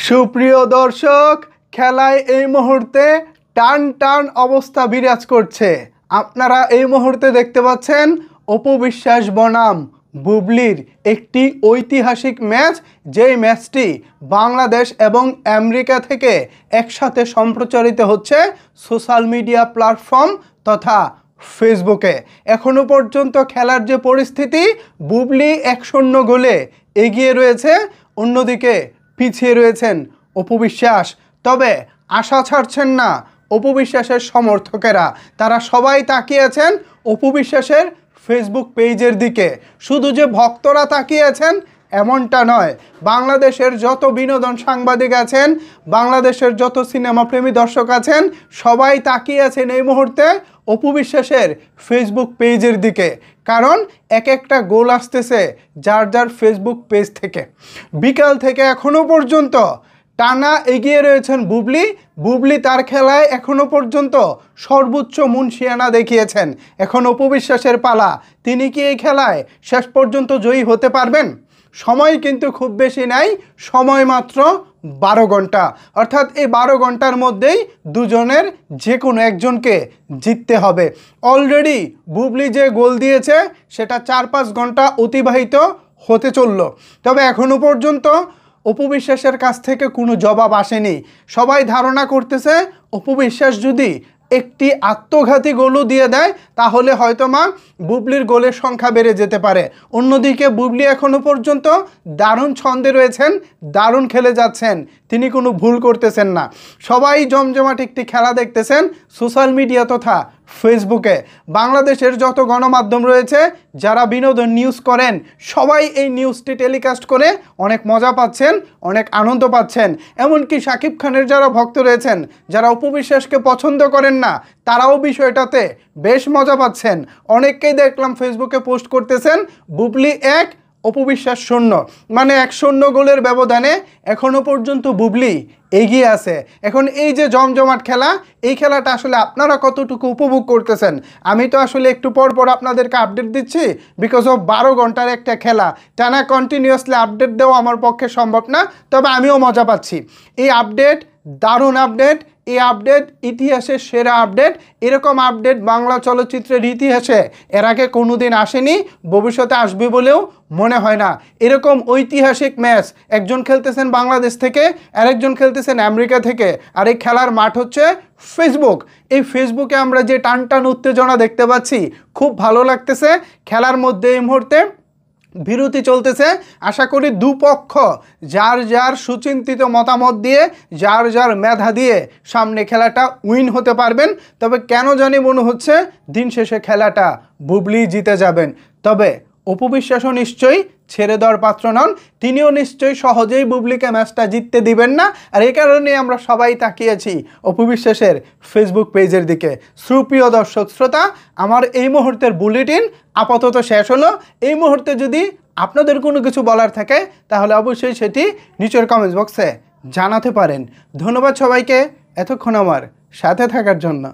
সুপ্রিয় দর্শক, খেলায় এই মুহূর্তে টান টান অবস্থা বিরাজ করছে। আপনারা এই মুহূর্তে দেখতে পাচ্ছেন অপু বিশ্বাস বনাম বুবলির একটি ঐতিহাসিক ম্যাচ, যেই ম্যাচটি বাংলাদেশ এবং আমেরিকা থেকে একসাথে সম্প্রচারিত হচ্ছে সোশ্যাল মিডিয়া প্ল্যাটফর্ম তথা ফেসবুকে। এখনো পর্যন্ত খেলার যে পরিস্থিতি, বুবলি 1-0 গোলে এগিয়ে রয়েছে, অন্যদিকে পিছিয়ে রয়েছেন অপু বিশ্বাস। তবে আশা ছাড়ছেন না অপু বিশ্বাসের সমর্থকেরা, তারা সবাই তাকিয়ে আছেন অপু বিশ্বাসের ফেসবুক পেজের দিকে। শুধু যে ভক্তরা তাকিয়ে আছেন এমনটা নয়, বাংলাদেশের যত বিনোদন সাংবাদিক আছেন, বাংলাদেশের যত সিনেমা প্রেমী দর্শক আছেন, সবাই তাকিয়ে আছেন এই মুহূর্তে অপু বিশ্বাসের ফেসবুক পেজের দিকে। কারণ এক একটা গোল আসতেছে যার যার ফেসবুক পেজ থেকে। বিকাল থেকে এখনো পর্যন্ত টানা এগিয়ে রয়েছেন বুবলি তার খেলায় এখনো পর্যন্ত সর্বোচ্চ মুনশিয়ানা দেখিয়েছেন। এখন অপু বিশ্বাসের পালা, তিনি কি এই খেলায় শেষ পর্যন্ত জয়ী হতে পারবেন? সময় কিন্তু খুব বেশি নাই, সময় মাত্র 12 ঘন্টা। অর্থাৎ এই 12 ঘন্টার মধ্যেই দুজনের যে কোনো একজনকে জিততে হবে। অলরেডি বুবলি যে গোল দিয়েছে সেটা 4-5 ঘন্টা অতিবাহিত হতে চলল, তবে এখনো পর্যন্ত অপু বিশ্বাসের কাছ থেকে কোনো জবাব আসেনি। সবাই ধারণা করতেছে অপু বিশ্বাস যদি একটি আত্মঘাতী গোলও দিয়ে দেয় তাহলে হয়তোবা বুবলির গোলের সংখ্যা বেড়ে যেতে পারে। অন্যদিকে বুবলি এখনো পর্যন্ত দারুণ ছন্দে রয়েছেন, দারুণ খেলে যাচ্ছেন, তিনি কোনো ভুল করতেছেন না। সবাই জমজমাট একটি খেলা দেখতেছেন সোশ্যাল মিডিয়া তথা ফেসবুকে। বাংলাদেশের যত গণমাধ্যম রয়েছে, যারা বিনোদন নিউজ করেন, সবাই এই নিউজটি টেলিকাস্ট করে অনেক মজা পাচ্ছেন, অনেক আনন্দ পাচ্ছেন। এমনকি শাকিব খানের যারা ভক্ত রয়েছেন, যারা অপু বিশ্বাসকে পছন্দ করেন না, তারাও বিষয়টাতে বেশ মজা পাচ্ছেন। অনেককেই দেখলাম ফেসবুকে পোস্ট করতেছেন বুবলি 1 অপু বিশ্বাস 0, মানে 1-0 গোলের ব্যবধানে এখনো পর্যন্ত বুবলি এগিয়ে আছে। এখন এই যে জমজমাট খেলা, এই খেলাটা আসলে আপনারা কতটুকু উপভোগ করতেছেন? আমি তো আসলে একটু পর পর আপনাদেরকে আপডেট দিচ্ছি, বিকজ অফ 12 ঘন্টার একটা খেলা টানা কন্টিনিউয়াসলি আপডেট দেওয়া আমার পক্ষে সম্ভব না। তবে আমিও মজা পাচ্ছি। এই আপডেট দারুণ আপডেট, এই আপডেট ইতিহাসের সেরা আপডেট। এরকম আপডেট বাংলা চলচ্চিত্রের ইতিহাসে এর আগে কোনোদিন আসেনি, ভবিষ্যতে আসবে বলেও মনে হয় না। এরকম ঐতিহাসিক ম্যাচ, একজন খেলতেছেন বাংলাদেশ থেকে, আরেকজন খেলতেছেন আমেরিকা থেকে, আর এই খেলার মাঠ হচ্ছে ফেসবুক। এই ফেসবুকে আমরা যে টান টান উত্তেজনা দেখতে পাচ্ছি, খুব ভালো লাগতেছে। খেলার মধ্যে এই মুহূর্তে বিরতি চলতেছে। আশা করি দুপক্ষ যার যার সুচিন্তিত মতামত দিয়ে, যার যার মেধা দিয়ে সামনে খেলাটা উইন হতে পারবেন। তবে কেন জানি মনে হচ্ছে দিন শেষে খেলাটা বুবলি জিতে যাবেন। তবে অপু বিশ্বাসও নিশ্চয়ই ছেড়ে দেওয়ার পাত্র নন, তিনিও নিশ্চয়ই সহজেই বুবলিকে ম্যাচটা জিততে দিবেন না। আর এই কারণে আমরা সবাই তাকিয়েছি অপু বিশ্বাসের ফেসবুক পেজের দিকে। সুপ্রিয় দর্শক শ্রোতা, আমার এই মুহূর্তের বুলেটিন আপাতত শেষ হলো। এই মুহূর্তে যদি আপনাদের কোনো কিছু বলার থাকে তাহলে অবশ্যই সেটি নিচের কমেন্টস বক্সে জানাতে পারেন। ধন্যবাদ সবাইকে এতক্ষণ আমার সাথে থাকার জন্য।